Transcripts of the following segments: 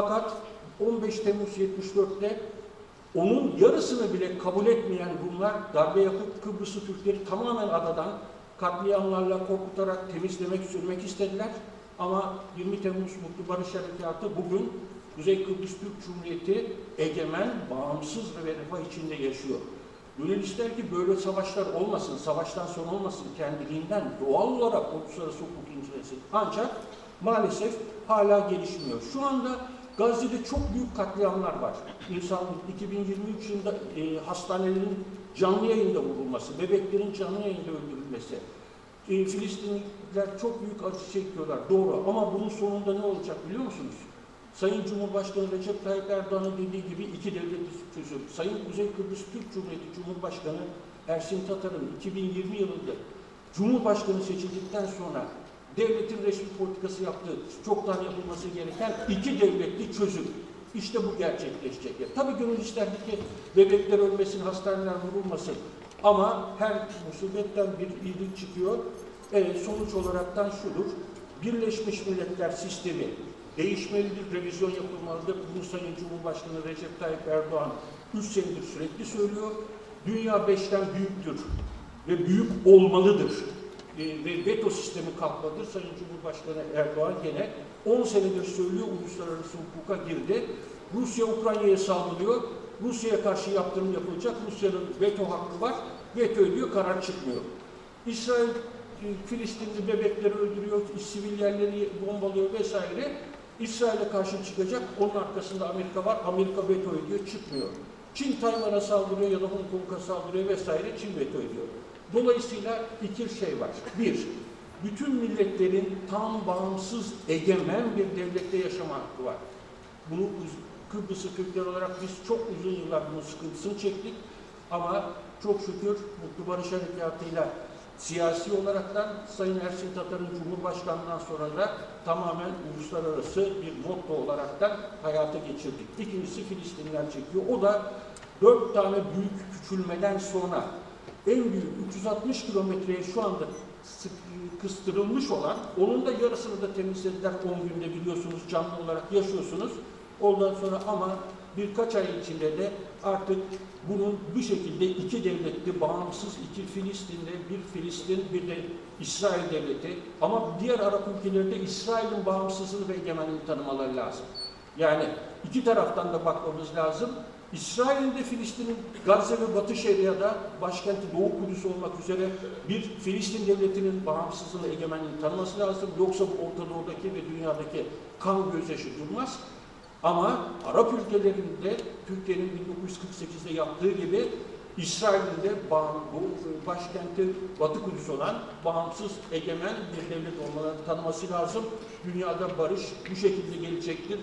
Fakat 15 Temmuz 74'te onun yarısını bile kabul etmeyen Rumlar darbe yapıp Kıbrıs'ı Türkleri tamamen adadan katliamlarla korkutarak temizlemek, sürmek istediler. Ama 20 Temmuz Mutlu Barış Harekatı bugün Kuzey Kıbrıs Türk Cumhuriyeti egemen, bağımsız ve refah içinde yaşıyor. Gönül ister ki böyle savaşlar olmasın, savaştan sonra olmasın, kendiliğinden doğal olarak uluslararası hukuk incelensin. Ancak maalesef hala gelişmiyor. Şu anda Gazze'de çok büyük katliamlar var. İnsanlık 2023 yılında hastanelerin canlı yayında vurulması, bebeklerin canlı yayında öldürülmesi. Filistinliler çok büyük acı çekiyorlar, doğru. Ama bunun sonunda ne olacak biliyor musunuz? Sayın Cumhurbaşkanı Recep Tayyip Erdoğan'ın dediği gibi iki devlet çözüm. Sayın Kuzey Kıbrıs Türk Cumhuriyeti Cumhurbaşkanı Ersin Tatar'ın 2020 yılında Cumhurbaşkanı seçildikten sonra devletin resmi politikası yaptığı, çoktan yapılması gereken iki devletli çözüm. İşte bu gerçekleşecek. Tabii gönül isterdi ki bebekler ölmesin, hastaneler vurulmasın. Ama her musibetten bir iyilik çıkıyor. Sonuç olaraktan şudur. Birleşmiş Milletler sistemi değişmelidir, revizyon yapılmalıdır. Bunu Sayın Cumhurbaşkanı Recep Tayyip Erdoğan 3 senedir sürekli söylüyor. Dünya 5'ten büyüktür ve büyük olmalıdır. Ve veto sistemi kalkmalıdır. Sayın Cumhurbaşkanı Erdoğan gene 10 senedir söylüyor, uluslararası hukuka girdi. Rusya Ukrayna'ya saldırıyor. Rusya'ya karşı yaptırım yapılacak. Rusya'nın veto hakkı var. Veto ediyor, karar çıkmıyor. İsrail Filistinli bebekleri öldürüyor, sivil yerleri bombalıyor vesaire. İsrail'e karşı çıkacak. Onun arkasında Amerika var. Amerika veto ediyor, çıkmıyor. Çin Tayvan'a saldırıyor ya da Hong Kong'a saldırıyor vesaire. Çin veto ediyor. Dolayısıyla iki şey var. Bir, bütün milletlerin tam bağımsız, egemen bir devlette yaşama hakkı var. Bunu Kıbrıs'ı Türkler olarak biz çok uzun yıllar bunun sıkıntısını çektik. Ama çok şükür Mutlu Barış Harekatı'yla siyasi olaraktan Sayın Ersin Tatar'ın Cumhurbaşkanlığından sonra da tamamen uluslararası bir motto olaraktan hayata geçirdik. İkincisi Filistinliler çekiyor. O da 4 tane büyük küçülmeden sonra en büyük 360 kilometreye şu anda kıstırılmış olan, onun da yarısını da temizlediler 10 günde, biliyorsunuz, canlı olarak yaşıyorsunuz. Ondan sonra ama birkaç ay içinde de artık bunun bir şekilde iki devletli, bağımsız, iki Filistin'de, bir Filistin, bir de İsrail devleti. Ama diğer Arap ülkelerde İsrail'in bağımsızlığını ve egemenliğini tanımaları lazım. Yani iki taraftan da bakmamız lazım. İsrail'in de Filistin'in Gazze ve Batı Şeria'da başkenti Doğu Kudüs olmak üzere bir Filistin devletinin bağımsızlığını, egemenliğini tanıması lazım. Yoksa bu Orta Doğu'daki ve dünyadaki kan gözyaşı durmaz. Ama Arap ülkelerinde Türkiye'nin 1948'de yaptığı gibi İsrail'in de başkenti Batı Kudüs olan bağımsız, egemen bir devlet olmalarını tanıması lazım. Dünyada barış bu şekilde gelecektir.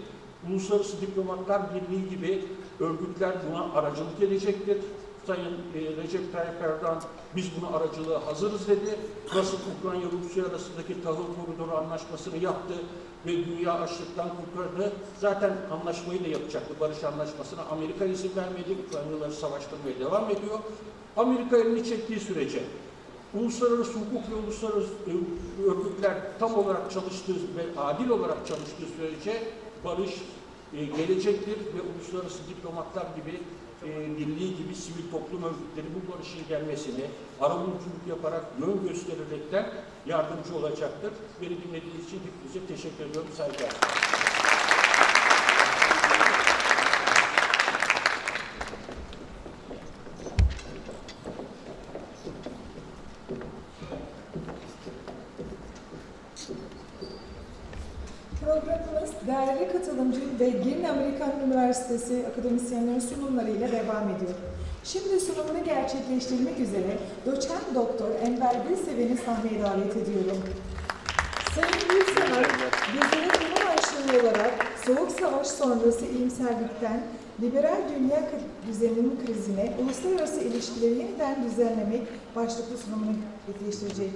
Uluslararası Diplomatlar Birliği gibi örgütler buna aracılık edecektir. Sayın Recep Tayyip Erdoğan biz buna aracılığa hazırız dedi. Nasıl Ukrayna-Rusya arasındaki tahıl koridoru anlaşmasını yaptı ve dünya açlıktan kurtardı. Zaten anlaşmayı da yapacaktı. Barış anlaşmasına Amerika izin vermedi. Ukraynalıları savaştırmaya devam ediyor. Amerika elini çektiği sürece uluslararası hukuk ve uluslararası örgütler tam olarak çalıştığı ve adil olarak çalıştığı sürece barış gelecektir ve uluslararası diplomatlar gibi, birliği gibi sivil toplum örgütleri bu barışın gelmesini arabuluculuk yaparak, yön göstererekten yardımcı olacaktır. Beni dinlediğiniz için hepinize teşekkür ediyorum. Saygılar. Programımız değerli katılımcı ve Girne Amerikan Üniversitesi akademisyenlerin sunumlarıyla devam ediyor. Şimdi sunumunu gerçekleştirmek üzere Doçent Doktor Enver Gülseven'i sahneye davet ediyorum. Sayın Gülseven, bizlere konu başlığı olarak Soğuk Savaş sonrası iyimserlikten liberal dünya düzeninin krizine uluslararası ilişkileri yeniden düzenlemek başlıklı sunumunu gerçekleştirecek.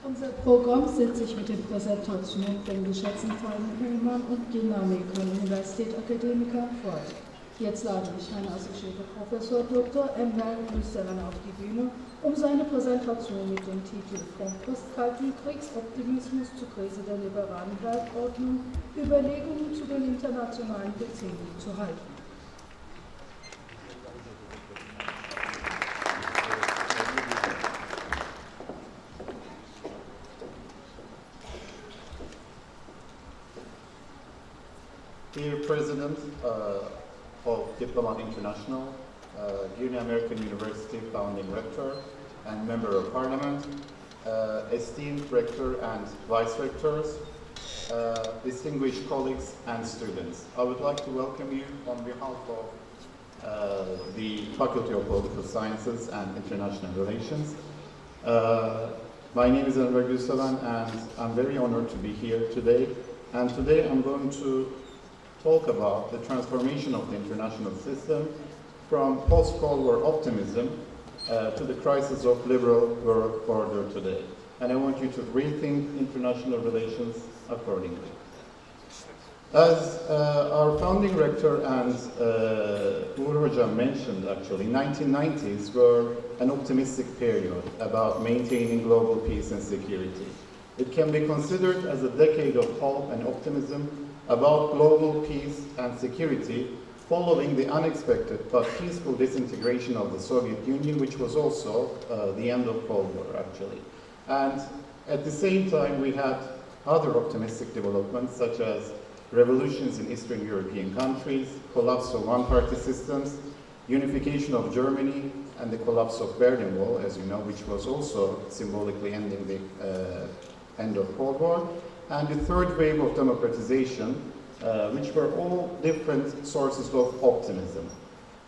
Unser Programm setzt sich mit der Präsentation von geschätzten Teilnehmern und Girne Amerikan Universität Akademiker fort. Jetzt lade ich Herrn Assoziierter Professor Dr. Enver Gülseven auf die Bühne, um seine Präsentation mit dem Titel Vom postkalten Kriegsoptimismus zur Krise der liberalen Weltordnung Überlegungen zu den internationalen Beziehungen zu halten. Dear President of Diplomat International, Guinea American University founding rector and member of parliament, esteemed rector and vice rectors, distinguished colleagues and students. I would like to welcome you on behalf of the Faculty of Political Sciences and International Relations. My name is Enver Gülseven and I'm very honored to be here today. And today I'm going to talk about the transformation of the international system from post-Cold War optimism to the crisis of liberal world order today. And I want you to rethink international relations accordingly. As our founding rector and Uğur Hocam mentioned, actually, 1990s were an optimistic period about maintaining global peace and security. It can be considered as a decade of hope and optimism about global peace and security following the unexpected but peaceful disintegration of the Soviet Union, which was also the end of Cold War, actually. And at the same time, we had other optimistic developments, such as revolutions in Eastern European countries, collapse of one-party systems, unification of Germany, and the collapse of Berlin Wall, as you know, which was also symbolically ending the end of Cold War, and the third wave of democratization, which were all different sources of optimism.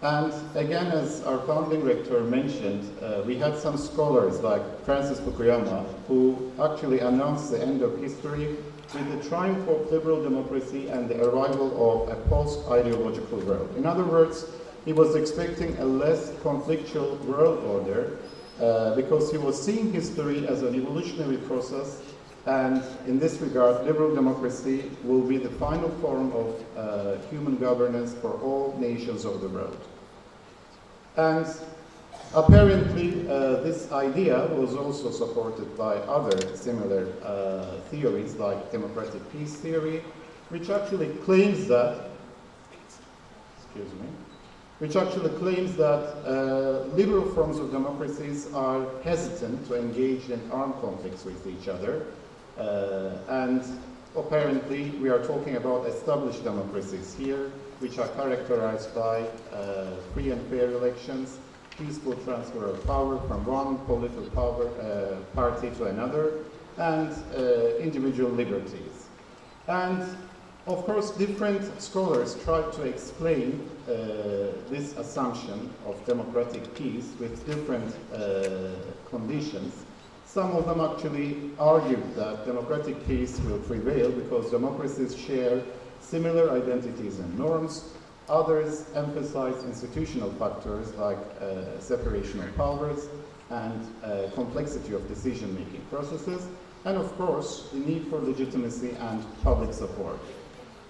And again, as our founding rector mentioned, we had some scholars like Francis Fukuyama, who actually announced the end of history with the triumph of liberal democracy and the arrival of a post-ideological world. In other words, he was expecting a less conflictual world order because he was seeing history as an evolutionary process. And in this regard, liberal democracy will be the final form of human governance for all nations of the world. And apparently, this idea was also supported by other similar theories, like democratic peace theory, which actually claims that, liberal forms of democracies are hesitant to engage in armed conflicts with each other. And apparently we are talking about established democracies here, which are characterized by free and fair elections, peaceful transfer of power from one political party to another, and individual liberties. And of course, different scholars tried to explain this assumption of democratic peace with different conditions. Some of them actually argued that democratic peace will prevail because democracies share similar identities and norms. Others emphasize institutional factors like separation of powers and complexity of decision-making processes, and of course, the need for legitimacy and public support.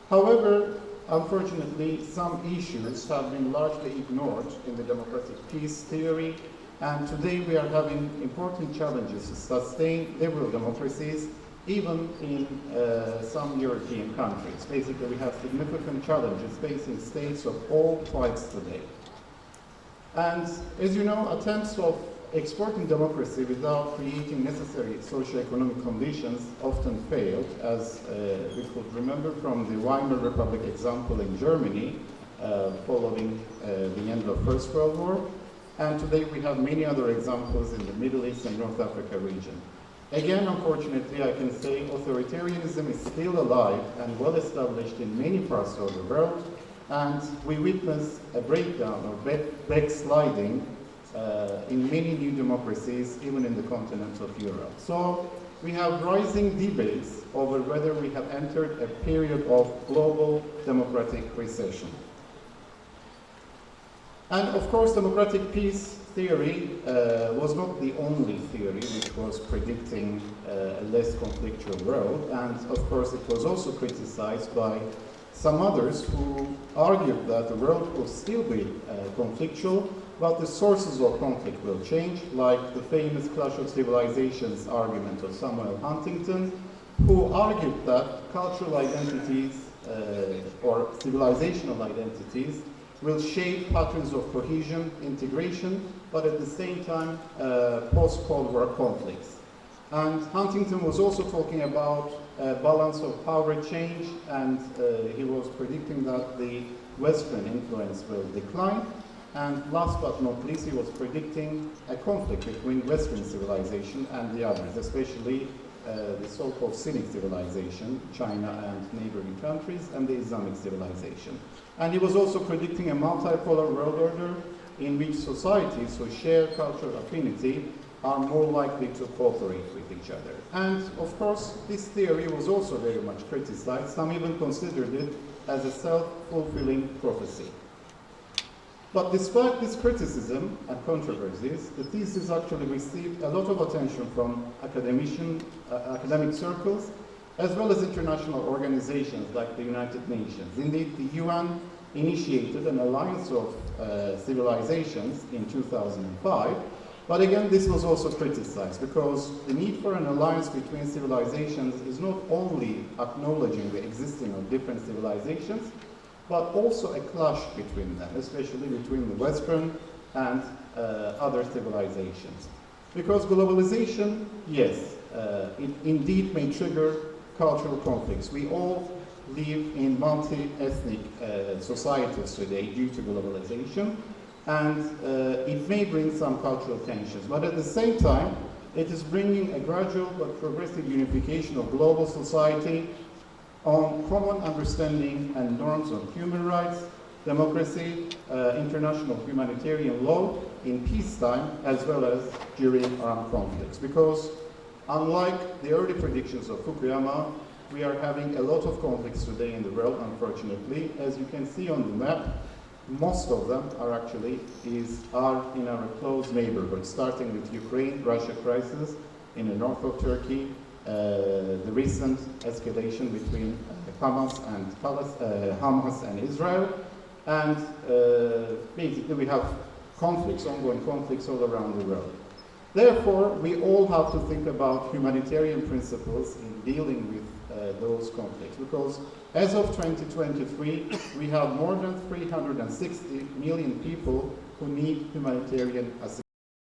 However, unfortunately, some issues have been largely ignored in the democratic peace theory. And today we are having important challenges to sustain liberal democracies, even in some European countries. Basically, we have significant challenges facing states of all types today. And as you know, attempts of exporting democracy without creating necessary socio-economic conditions often failed, as we could remember from the Weimar Republic example in Germany following the end of First World War. And today we have many other examples in the Middle East and North Africa region. Again, unfortunately, I can say authoritarianism is still alive and well established in many parts of the world, and we witness a breakdown or backsliding in many new democracies, even in the continent of Europe. So we have rising debates over whether we have entered a period of global democratic recession. And of course, democratic peace theory was not the only theory which was predicting a less conflictual world, and of course it was also criticized by some others who argued that the world will still be conflictual, but the sources of conflict will change, like the famous Clash of Civilizations argument of Samuel Huntington, who argued that cultural identities or civilizational identities will shape patterns of cohesion, integration, but at the same time post-Cold War conflicts. And Huntington was also talking about balance of power change, and he was predicting that the Western influence will decline. And last but not least, he was predicting a conflict between Western civilization and the others, especially the so-called Sunni civilization, China and neighboring countries, and the Islamic civilization. And he was also predicting a multipolar world order in which societies who share cultural affinity are more likely to cooperate with each other. And of course, this theory was also very much criticized. Some even considered it as a self-fulfilling prophecy. But despite this criticism and controversies, the thesis actually received a lot of attention from academic circles, as well as international organizations like the United Nations. Indeed, the UN initiated an alliance of civilizations in 2005, but again, this was also criticized because the need for an alliance between civilizations is not only acknowledging the existing of different civilizations, but also a clash between them, especially between the Western and other civilizations. Because globalization, yes, it indeed may trigger cultural conflicts. We all live in multi-ethnic societies today due to globalization, and it may bring some cultural tensions. But at the same time, it is bringing a gradual but progressive unification of global society on common understanding and norms of human rights, democracy, international humanitarian law in peacetime as well as during armed conflicts. Because unlike the early predictions of Fukuyama, we are having a lot of conflicts today in the world, unfortunately. As you can see on the map, most of them are actually are in our close neighborhood, starting with Ukraine-Russia crisis in the north of Turkey, the recent escalation between Hamas and Israel, and basically we have conflicts, ongoing conflicts all around the world. Therefore, we all have to think about humanitarian principles in dealing with those conflicts, because as of 2023, we have more than 360 million people who need humanitarian assistance.